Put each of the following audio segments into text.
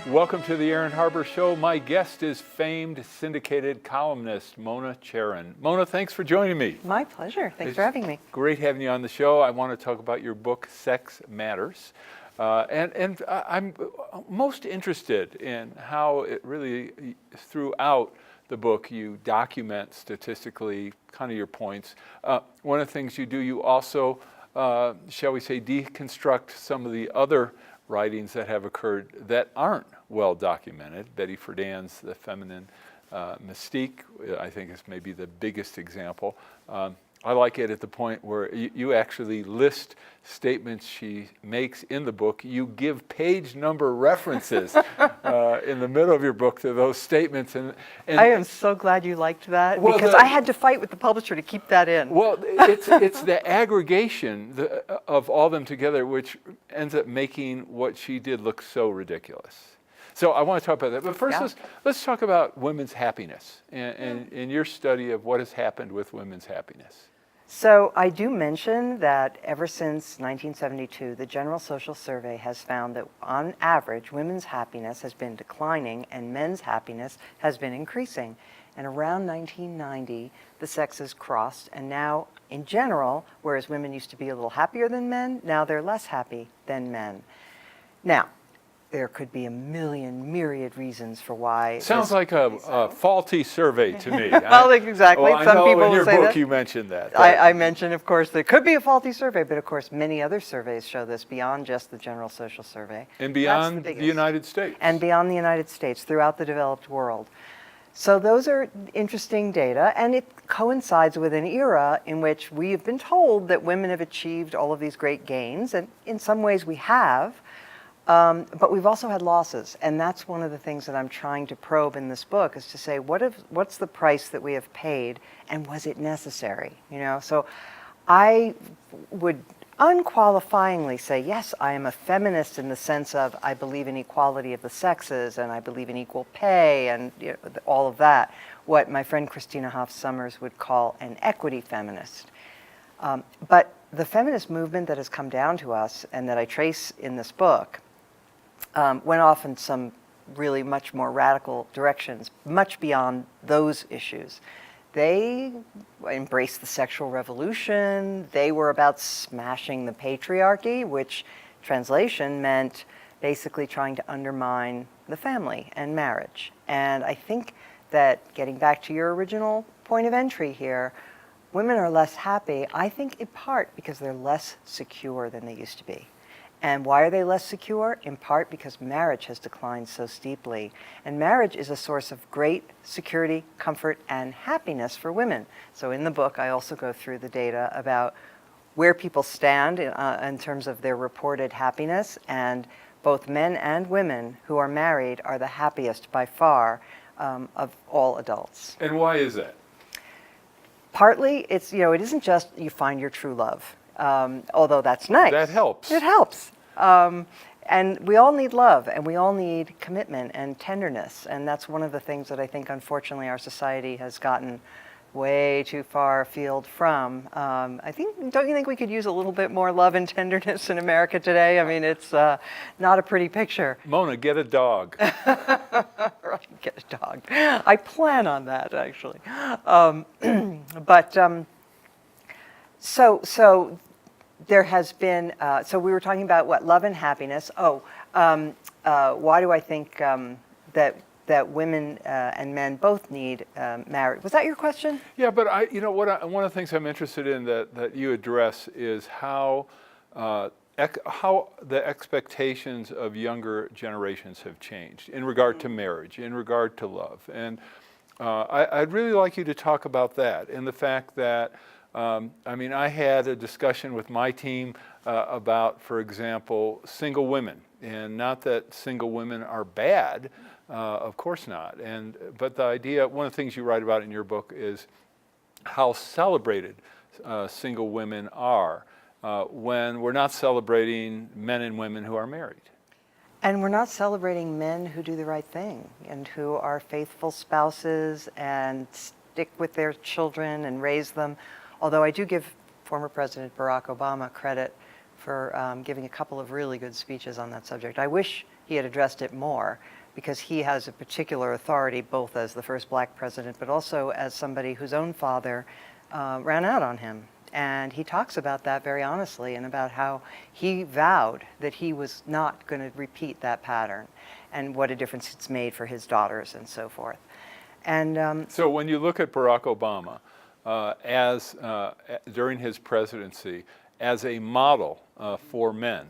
Welcome to the Harber Show. My guest is famed syndicated columnist Mona Charen. Mona, thanks for joining me. My pleasure. Thanks for having me. Great having you on the show. I want to talk about your book, Sex Matters. And I'm most interested in how it really, throughout the book, you document statistically kind of your points. One of the things you do, you also, shall we say, deconstruct some of the other writings that have occurred that aren't well documented. Betty Friedan's The Feminine Mystique, I think, is maybe the biggest example. I like it at the point where you actually list statements she makes in the book. You give page number references in the middle of your book to those statements. And I am so glad you liked that, because I had to fight with the publisher to keep that in. Well, it's the aggregation of all them together which ends up making what she did look so ridiculous. So I want to talk about that. But first, let's talk about women's happiness and your study of what has happened with women's happiness. So I do mention that ever since 1972, the General Social Survey has found that on average, women's happiness has been declining and men's happiness has been increasing. And around 1990, the sexes crossed, and now, in general, whereas women used to be a little happier than men, now they're less happy than men. Now, there could be a myriad reasons for why. Sounds like a faulty survey to me. Well, exactly. Well, Some people will in your say book that. you mentioned that. I mentioned, of course, there could be a faulty survey, but of course many other surveys show this beyond just the General Social Survey. And beyond the United States. And beyond the United States, throughout the developed world. So those are interesting data, and it coincides with an era in which we have been told that women have achieved all of these great gains, and in some ways we have. But we've also had losses, and that's one of the things that I'm trying to probe in this book, is to say, what's the price that we have paid, and was it necessary? You know, so I would unqualifyingly say, yes, I am a feminist in the sense of I believe in equality of the sexes, and I believe in equal pay, and all of that. What my friend Christina Hoff Sommers would call an equity feminist. But the feminist movement that has come down to us, and that I trace in this book, went off in some really much more radical directions, much beyond those issues. They embraced the sexual revolution. They were about smashing the patriarchy, which translation meant basically trying to undermine the family and marriage. And I think that, getting back to your original point of entry here, women are less happy, I think in part because they're less secure than they used to be. And why are they less secure? In part because marriage has declined so steeply. And marriage is a source of great security, comfort, and happiness for women. So in the book, I also go through the data about where people stand in terms of their reported happiness. And both men and women who are married are the happiest by far of all adults. And why is that? Partly, it isn't just you find your true love. Although that's nice. That helps. It helps. And we all need love, and we all need commitment and tenderness. And that's one of the things that I think, unfortunately, our society has gotten way too far afield from. Don't you think we could use a little bit more love and tenderness in America today? I mean, it's not a pretty picture. Mona, get a dog. Right, get a dog. I plan on that, actually. So there has been, so we were talking about what, love and happiness. Why do I think that women and men both need marriage? Was that your question? Yeah, but one of the things I'm interested in that you address is how the expectations of younger generations have changed in regard to marriage, in regard to love. And I'd really like you to talk about that and the fact that I had a discussion with my team about, for example, single women. And not that single women are bad, of course not. But the idea, one of the things you write about in your book is how celebrated single women are when we're not celebrating men and women who are married. And we're not celebrating men who do the right thing and who are faithful spouses and stick with their children and raise them. Although I do give former President Barack Obama credit for giving a couple of really good speeches on that subject. I wish he had addressed it more, because he has a particular authority both as the first black president, but also as somebody whose own father ran out on him. And he talks about that very honestly, and about how he vowed that he was not going to repeat that pattern, and what a difference it's made for his daughters and so forth. And so when you look at Barack Obama during his presidency as a model for men,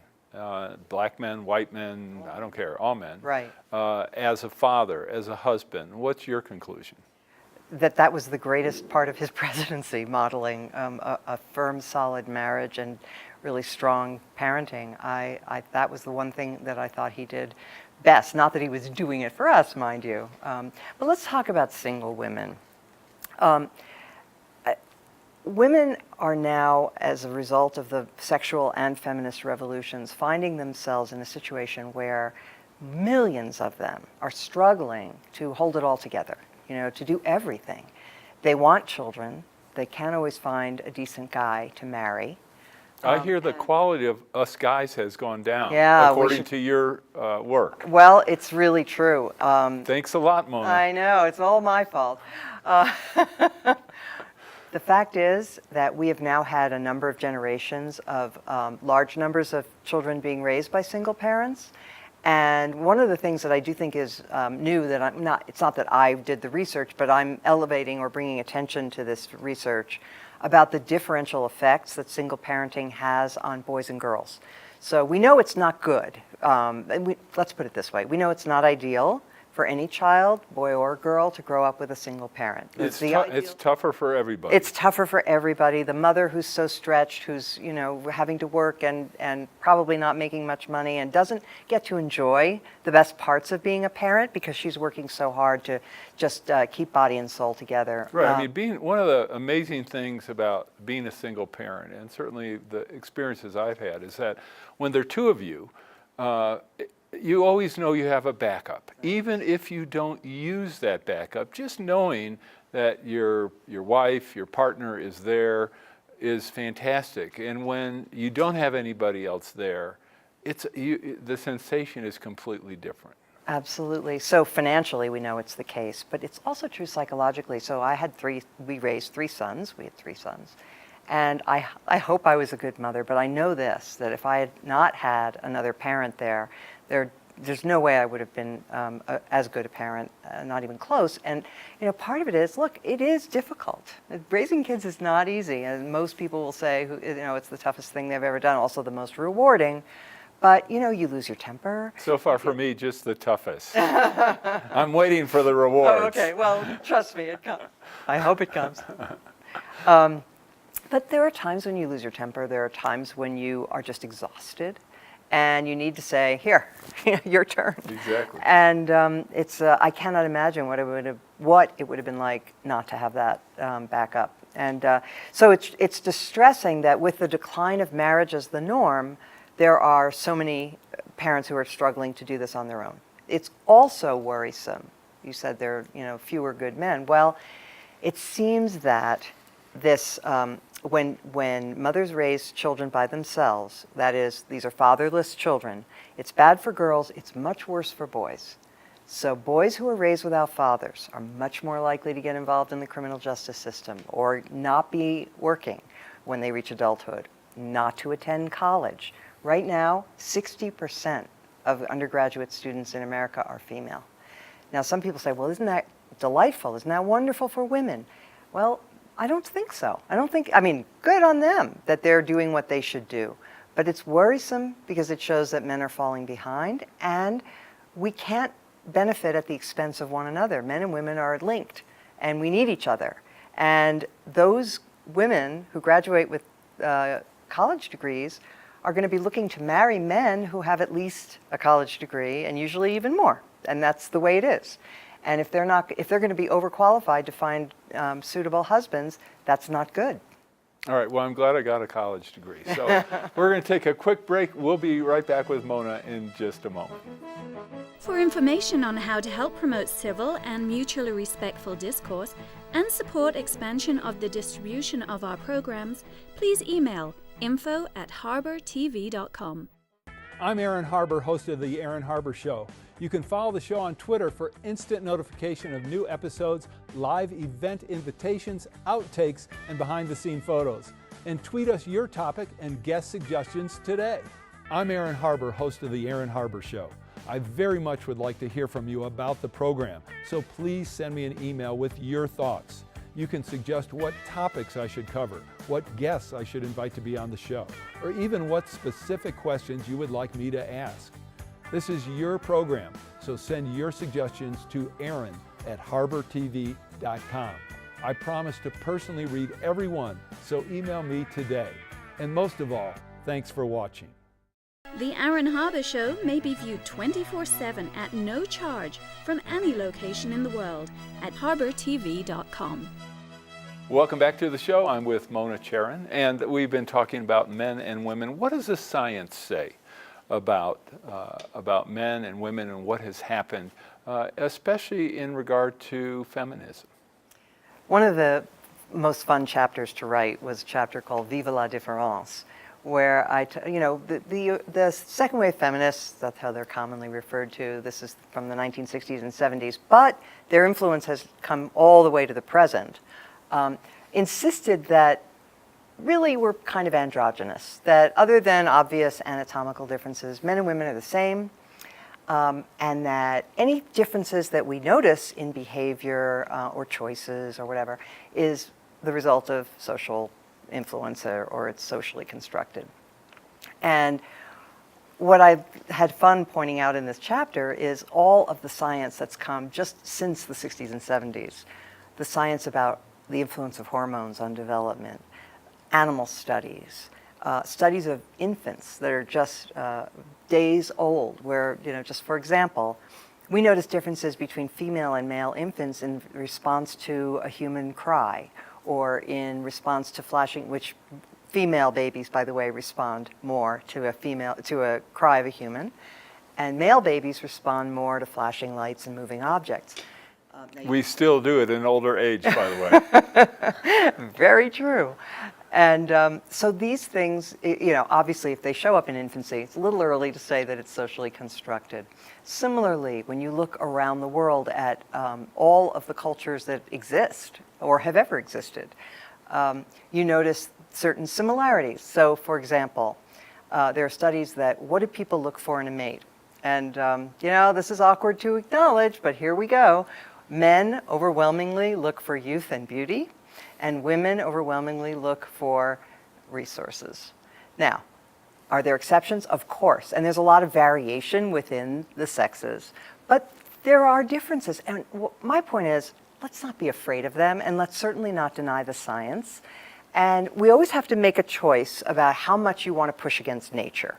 black men, white men, I don't care, all men, right, as a father, as a husband, what's your conclusion? that was the greatest part of his presidency, modeling a firm, solid marriage and really strong parenting. That was the one thing that I thought he did best. Not that he was doing it for us, mind you. But let's talk about single women. Women are now, as a result of the sexual and feminist revolutions, finding themselves in a situation where millions of them are struggling to hold it all together, to do everything. They want children. They can't always find a decent guy to marry. I hear the quality of us guys has gone down, yeah, according to your work. Well, it's really true. Thanks a lot, Mona. I know, it's all my fault. The fact is that we have now had a number of generations of large numbers of children being raised by single parents. And one of the things that I do think is new, that it's not that I did the research, but I'm elevating or bringing attention to this research about the differential effects that single parenting has on boys and girls. So we know it's not good. Let's put it this way. We know it's not ideal for any child, boy or girl, to grow up with a single parent. It's tougher for everybody. It's tougher for everybody. The mother who's so stretched, who's having to work and probably not making much money, and doesn't get to enjoy the best parts of being a parent because she's working so hard to just keep body and soul together. Right. One of the amazing things about being a single parent, and certainly the experiences I've had, is that when there are two of you, you always know you have a backup. Even if you don't use that backup, just knowing that your wife, your partner is there is fantastic. And when you don't have anybody else there, the sensation is completely different. Absolutely. So financially, we know it's the case, but it's also true psychologically. So we raised three sons. We had three sons. And I hope I was a good mother, but I know this, that if I had not had another parent there's no way I would have been as good a parent, not even close. And part of it is, look, it is difficult. Raising kids is not easy, and most people will say, it's the toughest thing they've ever done, also the most rewarding. But you lose your temper. So far for me, just the toughest. I'm waiting for the rewards. Oh, okay, well, trust me, it comes. I hope it comes. But there are times when you lose your temper. There are times when you are just exhausted, and you need to say, "Here, your turn." Exactly. And I cannot imagine what it would have been like not to have that backup. And so it's distressing that with the decline of marriage as the norm, there are so many parents who are struggling to do this on their own. It's also worrisome. You said there are fewer good men. Well, it seems that this when mothers raise children by themselves, that is, these are fatherless children, it's bad for girls, it's much worse for boys. So boys who are raised without fathers are much more likely to get involved in the criminal justice system, or not be working when they reach adulthood, not to attend college. Right now, 60% of undergraduate students in America are female. Now, some people say, well, isn't that delightful? Isn't that wonderful for women? Well, I don't think so. Good on them that they're doing what they should do. But it's worrisome because it shows that men are falling behind, and we can't benefit at the expense of one another. Men and women are linked, and we need each other. And those women who graduate with college degrees are going to be looking to marry men who have at least a college degree, and usually even more. And that's the way it is. And if they're going to be overqualified to find suitable husbands, that's not good. All right, well, I'm glad I got a college degree. So we're going to take a quick break. We'll be right back with Mona in just a moment. For information on how to help promote civil and mutually respectful discourse and support expansion of the distribution of our programs, please email info@harbertv.com. I'm Aaron Harber, host of The Aaron Harber Show. You can follow the show on Twitter for instant notification of new episodes, live event invitations, outtakes, and behind-the-scene photos. And tweet us your topic and guest suggestions today. I'm Aaron Harber, host of The Aaron Harber Show. I very much would like to hear from you about the program, so please send me an email with your thoughts. You can suggest what topics I should cover, what guests I should invite to be on the show, or even what specific questions you would like me to ask. This is your program, so send your suggestions to aaron@harbortv.com. I promise to personally read every one, so email me today. And most of all, thanks for watching. The Aaron Harber Show may be viewed 24/7 at no charge from any location in the world at harbortv.com. Welcome back to the show. I'm with Mona Charen, and we've been talking about men and women. What does the science say about men and women and what has happened, especially in regard to feminism? One of the most fun chapters to write was a chapter called Vive la différence, where the second wave feminists, that's how they're commonly referred to, this is from the 1960s and 70s, but their influence has come all the way to the present, insisted that really we're kind of androgynous, that other than obvious anatomical differences, men and women are the same, and that any differences that we notice in behavior or choices or whatever is the result of social influence or it's socially constructed. And what I've had fun pointing out in this chapter is all of the science that's come just since the 60s and 70s. The science about the influence of hormones on development, animal studies, studies of infants that are just days old, where, just for example, we notice differences between female and male infants in response to a human cry, or in response to flashing, which female babies, by the way, respond more to a cry of a human, and male babies respond more to flashing lights and moving objects. We still do it in older age, by the way. Very true. And so these things, obviously if they show up in infancy, it's a little early to say that it's socially constructed. Similarly, when you look around the world at all of the cultures that exist or have ever existed, you notice certain similarities. So for example, there are studies that what do people look for in a mate? And this is awkward to acknowledge, but here we go. Men overwhelmingly look for youth and beauty, and women overwhelmingly look for resources. Now, are there exceptions? Of course, and there's a lot of variation within the sexes, but there are differences. And my point is, let's not be afraid of them, and let's certainly not deny the science. And we always have to make a choice about how much you want to push against nature,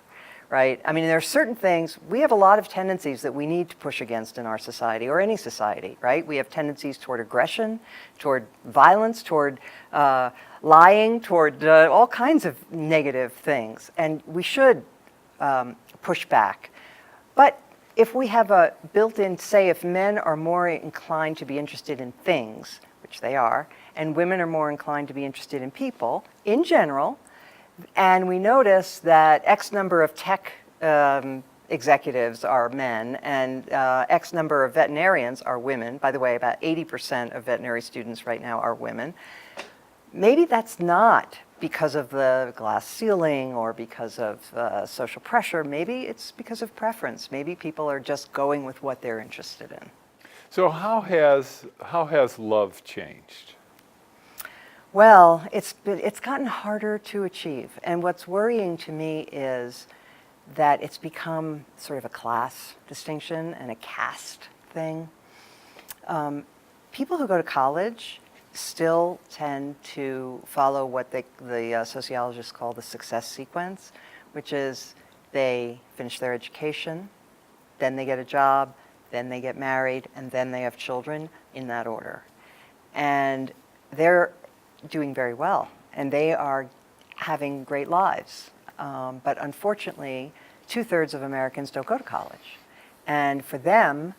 right? I mean, there are certain things, we have a lot of tendencies that we need to push against in our society, or any society, right? We have tendencies toward aggression, toward violence, toward lying, toward all kinds of negative things. And we should push back. But if we have a built-in, say, if men are more inclined to be interested in things, which they are, and women are more inclined to be interested in people, in general, and we notice that X number of tech executives are men and X number of veterinarians are women. By the way, about 80% of veterinary students right now are women. Maybe that's not because of the glass ceiling or because of social pressure. Maybe it's because of preference. Maybe people are just going with what they're interested in. So how has love changed? Well, it's gotten harder to achieve. And what's worrying to me is that it's become sort of a class distinction and a caste thing. People who go to college still tend to follow what the sociologists call the success sequence, which is they finish their education, then they get a job, then they get married, and then they have children, in that order. And they're doing very well, and they are having great lives. But unfortunately, 2/3 of Americans don't go to college. And for them,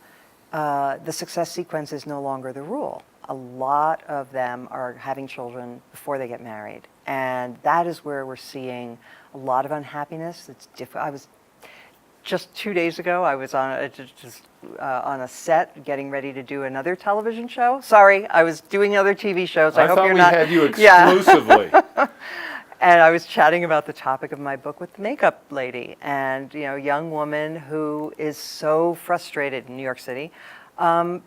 the success sequence is no longer the rule. A lot of them are having children before they get married. And that is where we're seeing a lot of unhappiness. I was just 2 days ago, I was on on a set getting ready to do another television show. Sorry, I was doing other TV shows. I hope thought you're we not. had you Yeah. exclusively. And I was chatting about the topic of my book with the makeup lady, and a young woman who is so frustrated in New York City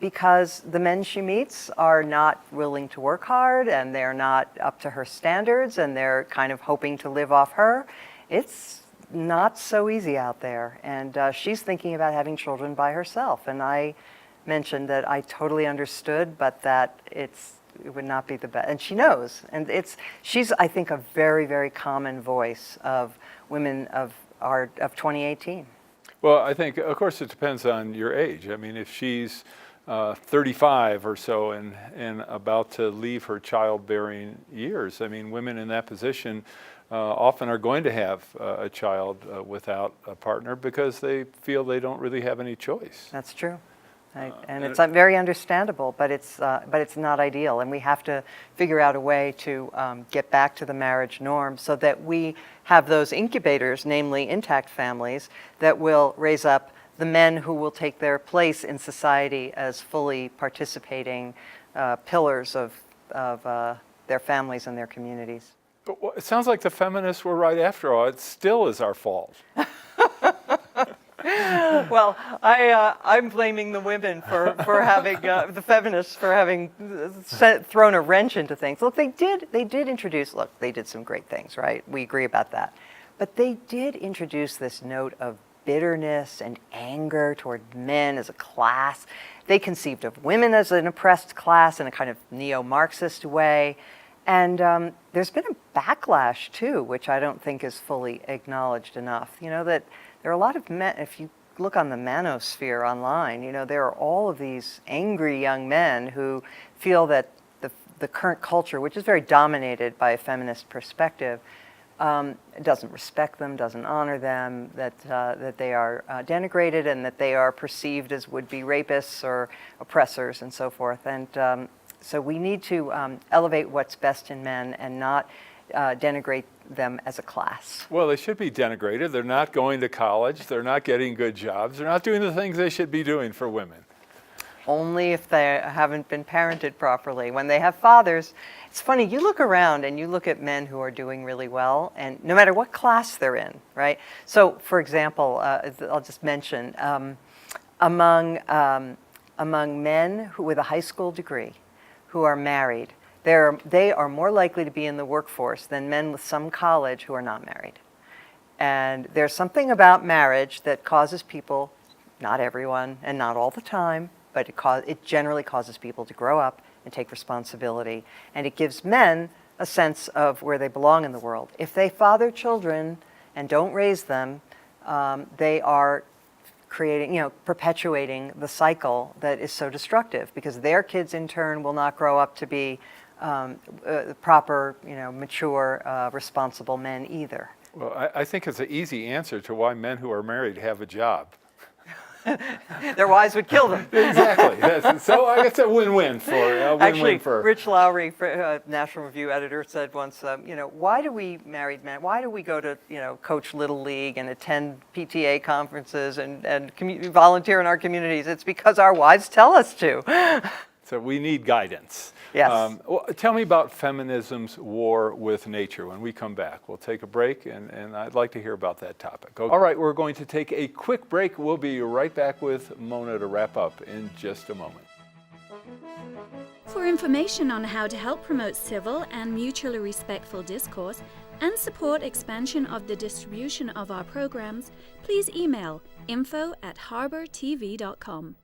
because the men she meets are not willing to work hard, and they're not up to her standards, and they're kind of hoping to live off her. It's not so easy out there, and she's thinking about having children by herself. And I mentioned that I totally understood, but that it would not be the best. And she knows. And she's, I think, a very, very common voice of women of 2018. Well, I think, of course, it depends on your age. I mean, if she's 35 or so and about to leave her childbearing years, I mean, women in that position often are going to have a child without a partner because they feel they don't really have any choice. That's true. And it's very understandable, but it's not ideal, and we have to figure out a way to get back to the marriage norm so that we have those incubators, namely intact families, that will raise up the men who will take their place in society as fully participating pillars of their families and their communities. But it sounds like the feminists were right after all. It still is our fault. Well, I'm blaming the women for having the feminists for having thrown a wrench into things. Look, they did introduce. Look, they did some great things, right? We agree about that, but they did introduce this note of bitterness and anger toward men as a class. They conceived of women as an oppressed class in a kind of neo-Marxist way. And there's been a backlash, too, which I don't think is fully acknowledged enough. That there are a lot of men, if you look on the manosphere online, there are all of these angry young men who feel that the current culture, which is very dominated by a feminist perspective, doesn't respect them, doesn't honor them, that they are denigrated and that they are perceived as would-be rapists or oppressors and so forth. And so we need to elevate what's best in men and not denigrate them as a class. Well, they should be denigrated. They're not going to college. They're not getting good jobs. They're not doing the things they should be doing for women. Only if they haven't been parented properly. When they have fathers, it's funny, you look around and you look at men who are doing really well, and no matter what class they're in, right? So, for example, I'll just mention, among men with a high school degree who are married, they are more likely to be in the workforce than men with some college who are not married. And there's something about marriage that causes people, not everyone and not all the time, but it generally causes people to grow up and take responsibility. And it gives men a sense of where they belong in the world. If they father children and don't raise them, they are perpetuating the cycle that is so destructive, because their kids in turn will not grow up to be proper, mature, responsible men either. Well, I think it's an easy answer to why men who are married have a job. Their wives would kill them. Exactly. So I guess a win-win for Actually, Rich Lowry, National Review editor, said once, why do we married men? Why do we go to coach Little League and attend PTA conferences and volunteer in our communities? It's because our wives tell us to. So we need guidance. Yes. Well, tell me about feminism's war with nature when we come back. We'll take a break, and I'd like to hear about that topic. All right, we're going to take a quick break. We'll be right back with Mona to wrap up in just a moment. For information on how to help promote civil and mutually respectful discourse and support expansion of the distribution of our programs, please email info@harbertv.com.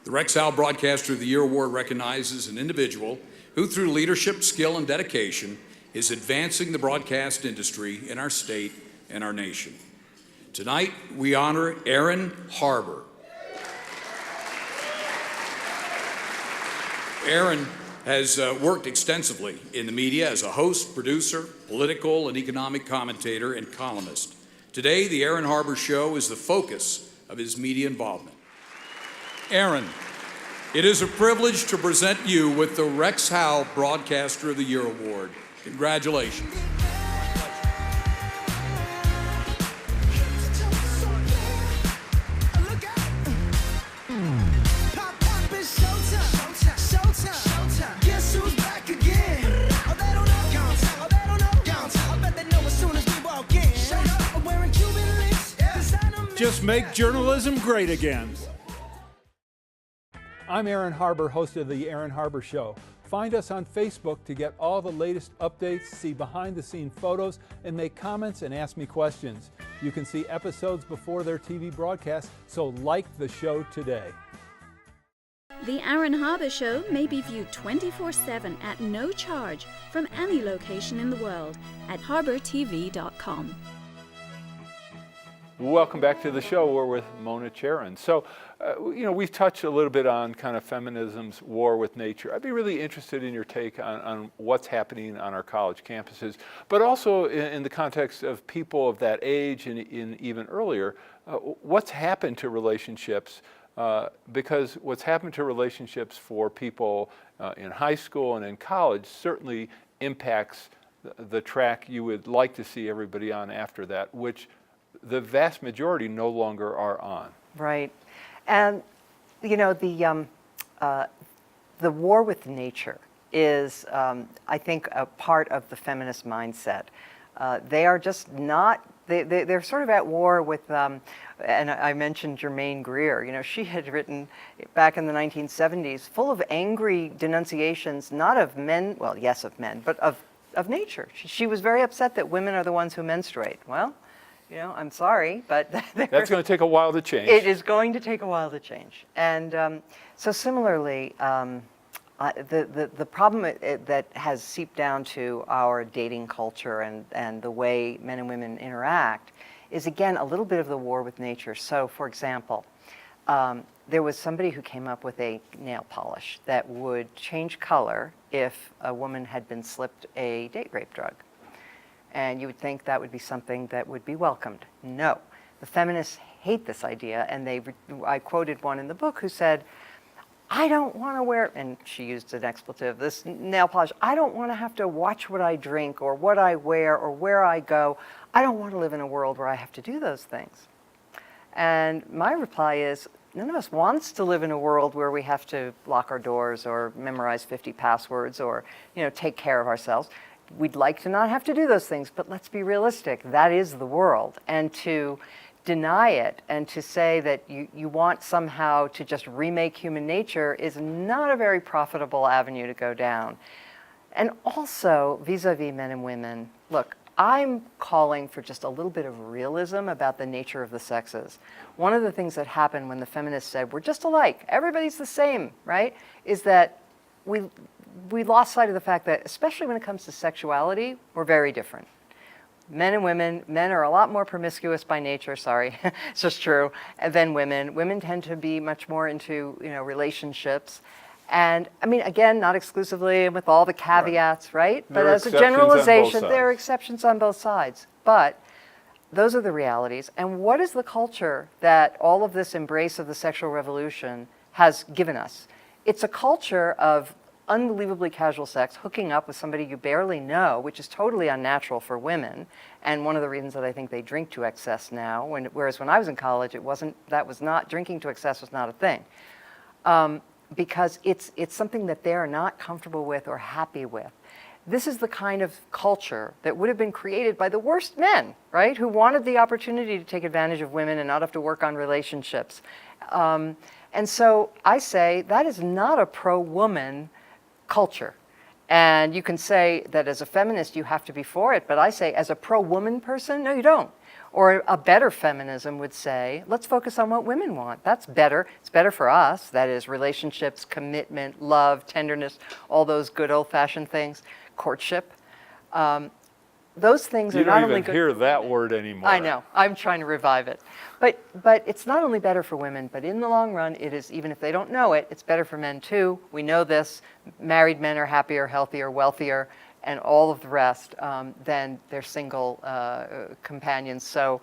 The Rex Howell Broadcaster of the Year Award recognizes an individual who, through leadership, skill, and dedication, is advancing the broadcast industry in our state and our nation. Tonight, we honor Charen Harber. Charen has worked extensively in the media as a host, producer, political and economic commentator, and columnist. Today, the Charen Harber Show is the focus of his media involvement. Charen, it is a privilege to present you with the Rex Howell Broadcaster of the Year Award. Congratulations. make journalism great again. I'm Aaron Harber, host of The Aaron Harber Show. Find us on Facebook to get all the latest updates, see behind-the-scene photos, and make comments and ask me questions. You can see episodes before their TV broadcast, so like the show today. The Aaron Harber Show may be viewed 24/7 at no charge from any location in the world at harbortv.com. Welcome back to the show. We're with Mona Charen. So, we've touched a little bit on kind of feminism's war with nature. I'd be really interested in your take on what's happening on our college campuses, but also in the context of people of that age and even earlier, what's happened to relationships, because what's happened to relationships for people in high school and in college certainly impacts the track you would like to see everybody on after that, which the vast majority no longer are on. Right. And, the war with nature is, I think, a part of the feminist mindset. They are just not, they're sort of at war with, and I mentioned Germaine Greer. She had written back in the 1970s, full of angry denunciations, not of men, well, yes, of men, but of nature. She was very upset that women are the ones who menstruate. Well, I'm sorry, but that's going to take a while to change. It is going to take a while to change. And so similarly, the problem that has seeped down to our dating culture and the way men and women interact is, again, a little bit of the war with nature. So, for example, there was somebody who came up with a nail polish that would change color if a woman had been slipped a date rape drug. And you would think that would be something that would be welcomed. No, the feminists hate this idea, and I quoted one in the book who said, I don't want to wear, and she used an expletive, this nail polish, I don't want to have to watch what I drink or what I wear or where I go. I don't want to live in a world where I have to do those things. And my reply is, none of us wants to live in a world where we have to lock our doors or memorize 50 passwords or, take care of ourselves. We'd like to not have to do those things, but let's be realistic. That is the world. And to deny it and to say that you want somehow to just remake human nature is not a very profitable avenue to go down. And also, vis-a-vis men and women, look, I'm calling for just a little bit of realism about the nature of the sexes. One of the things that happened when the feminists said, we're just alike, everybody's the same, right, is that we lost sight of the fact that, especially when it comes to sexuality, we're very different. Men and women, men are a lot more promiscuous by nature, sorry, it's just true, than women. Women tend to be much more into, relationships. And, again, not exclusively and with all the caveats, right? But as a generalization, there are exceptions on both sides. But those are the realities. And what is the culture that all of this embrace of the sexual revolution has given us? It's a culture of unbelievably casual sex, hooking up with somebody you barely know, which is totally unnatural for women, and one of the reasons that I think they drink to excess now, whereas when I was in college, drinking to excess was not a thing, because it's something that they're not comfortable with or happy with. This is the kind of culture that would have been created by the worst men, right, who wanted the opportunity to take advantage of women and not have to work on relationships. And so I say that is not a pro-woman culture. And you can say that as a feminist you have to be for it, but I say as a pro-woman person, no, you don't. Or a better feminism would say, let's focus on what women want. That's better. It's better for us. That is relationships, commitment, love, tenderness, all those good old-fashioned things, courtship. Those things are not only good. You don't even hear that word anymore. I know. I'm trying to revive it. But it's not only better for women, but in the long run, it is, even if they don't know it, it's better for men too. We know this. Married men are happier, healthier, wealthier, and all of the rest than their single companions. So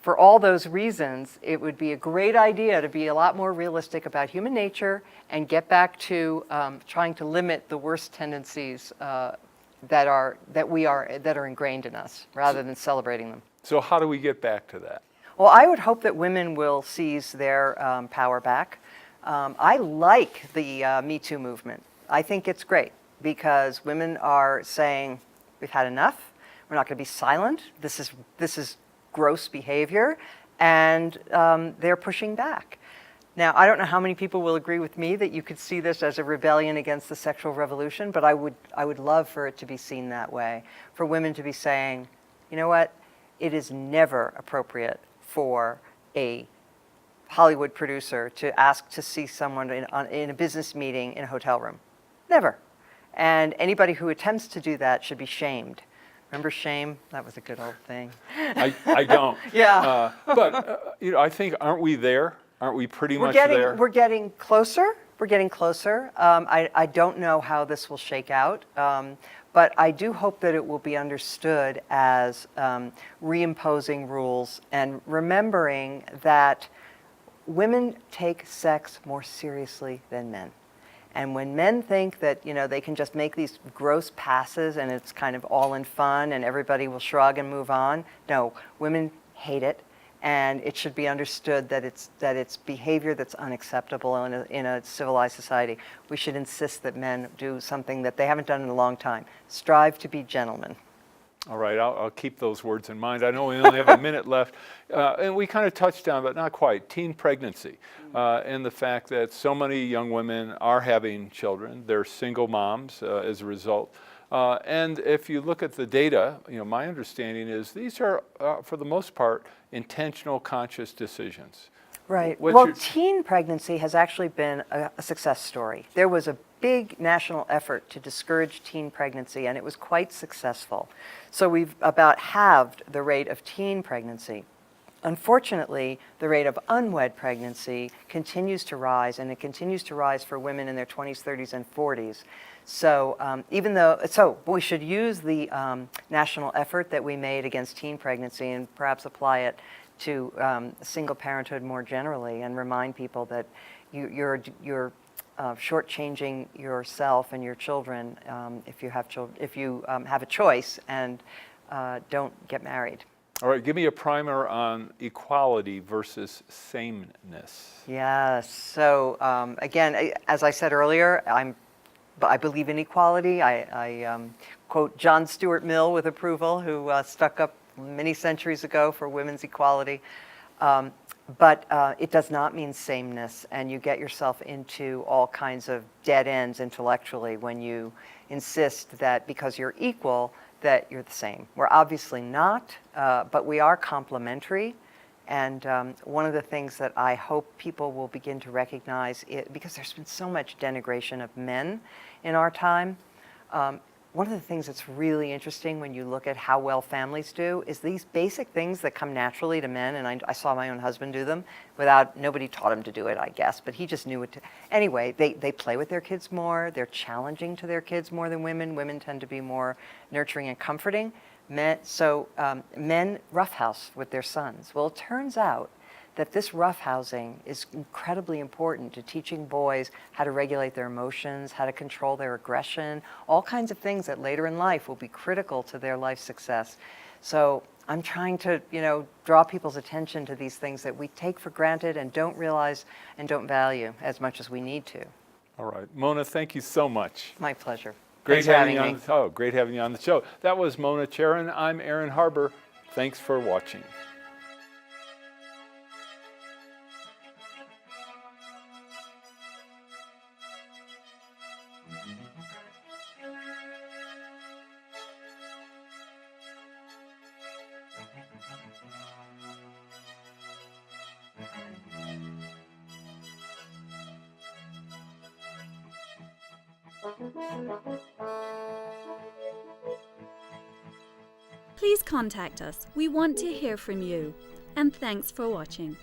for all those reasons, it would be a great idea to be a lot more realistic about human nature and get back to trying to limit the worst tendencies that are ingrained in us, rather than celebrating them. So how do we get back to that? Well, I would hope that women will seize their power back. I like the Me Too movement. I think it's great because women are saying, we've had enough. We're not going to be silent. This is gross behavior. and they're pushing back. Now, I don't know how many people will agree with me that you could see this as a rebellion against the sexual revolution, but I would love for it to be seen that way, for women to be saying, you know what, it is never appropriate for a Hollywood producer to ask to see someone in a business meeting in a hotel room. Never. And anybody who attempts to do that should be shamed. Remember shame? That was a good old thing. I don't. Yeah. But I think, aren't we there? Aren't we pretty much there? We're getting closer. We're getting closer. I don't know how this will shake out, but I do hope that it will be understood as reimposing rules and remembering that women take sex more seriously than men. And when men think that they can just make these gross passes and it's kind of all in fun and everybody will shrug and move on, no, women hate it. And it should be understood that it's behavior that's unacceptable in a civilized society. We should insist that men do something that they haven't done in a long time. Strive to be gentlemen. All right, I'll keep those words in mind. I know we only have a minute left, and we kind of touched on, but not quite, teen pregnancy, and the fact that so many young women are having children. They're single moms as a result. And if you look at the data, my understanding is these are, for the most part, intentional, conscious decisions. Right. What's teen pregnancy has actually been a success story. There was a big national effort to discourage teen pregnancy, and it was quite successful. So we've about halved the rate of teen pregnancy. Unfortunately, the rate of unwed pregnancy continues to rise, and it continues to rise for women in their 20s, 30s, and 40s. So so we should use the national effort that we made against teen pregnancy and perhaps apply it to single parenthood more generally, and remind people that you're shortchanging yourself and your children if you have a choice and don't get married. All right, give me a primer on equality versus sameness. Yes. So again, as I said earlier, I believe in equality. I quote John Stuart Mill with approval, who stuck up many centuries ago for women's equality. But it does not mean sameness, and you get yourself into all kinds of dead ends intellectually when you insist that because you're equal, that you're the same. We're obviously not, but we are complementary. And one of the things that I hope people will begin to recognize, because there's been so much denigration of men in our time, one of the things that's really interesting when you look at how well families do is these basic things that come naturally to men, and I saw my own husband do them nobody taught him to do it, I guess, but he just knew it. Anyway, they play with their kids more, they're challenging to their kids more than women. Women tend to be more nurturing and comforting. Men roughhouse with their sons. Well, it turns out that this roughhousing is incredibly important to teaching boys how to regulate their emotions, how to control their aggression, all kinds of things that later in life will be critical to their life success. So I'm trying to, draw people's attention to these things that we take for granted and don't realize and don't value as much as we need to. All right, Mona, thank you so much. My pleasure. Great Thanks for having you having me. great having you on the show. That was Mona Charen. I'm Aaron Harber. Thanks for watching. Please contact us. We want to hear from you. And thanks for watching.